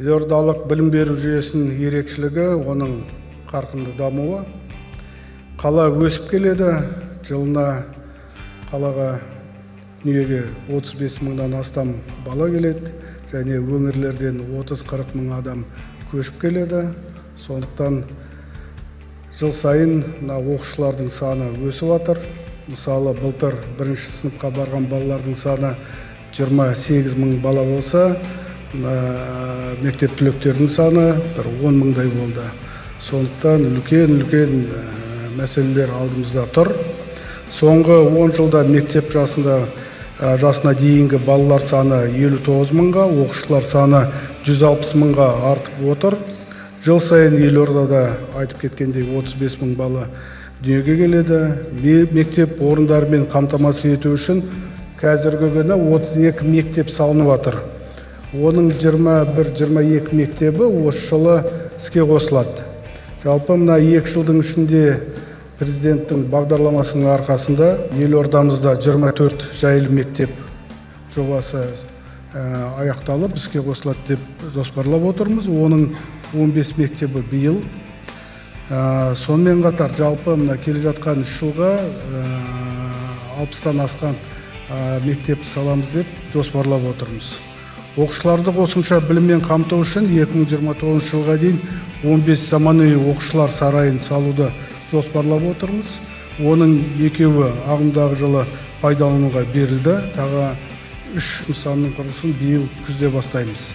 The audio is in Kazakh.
Елордалық білім беру жүйесінің ерекшелігі оның қарқынды дамуы. Қала өсіп келеді, жылына қалаға дүниеге 35 мыңнан астам бала келеді, және өңірлерден 30-40 мың адам көшіп келеді. Сондықтан жыл сайын оқушылардың саны өсіп жатыр. Мысалы, былтыр бірінші сыныпқа барған балалардың саны 28 мың бала болса, мектеп түлектердің саны 10 мыңдай болды. Сондықтан үлкен мәселелер алдымызда тұр. Соңғы 10 жылда мектеп жасына дейінгі балалар саны 59 мыңға, оқушылар саны 160 мыңға артып отыр. Жыл сайын елордада айтып кеткендей 35 мың бала дүниеге келеді. Мектеп орындарымен қамтамасыз ету үшін қазіргі күні 32 мектеп салынып жатыр. Оның 21-22 мектебі осы жылы іске қосылады. Жалпы мына 2 жылдың ішінде президенттің бағдарламасының арқасында елордамызда 24 жайлы мектеп жобасы аяқталып іске қосылады деп жоспарлап отырмыз. Оның 15 мектебі биыл. Сонымен қатар жалпы мына келе жатқан 3 жылға 60-тан асқан мектеп саламыз деп жоспарлап отырмыз. Оқушыларды қосымша біліммен қамту үшін 2029 жылға дейін 15 заманауи оқушылар сарайын салуды жоспарлап отырмыз. Оның 2-і ағымдағы жылы пайдалануға берілді. Тағы 3 нысанның құрылысын биыл күзде бастаймыз.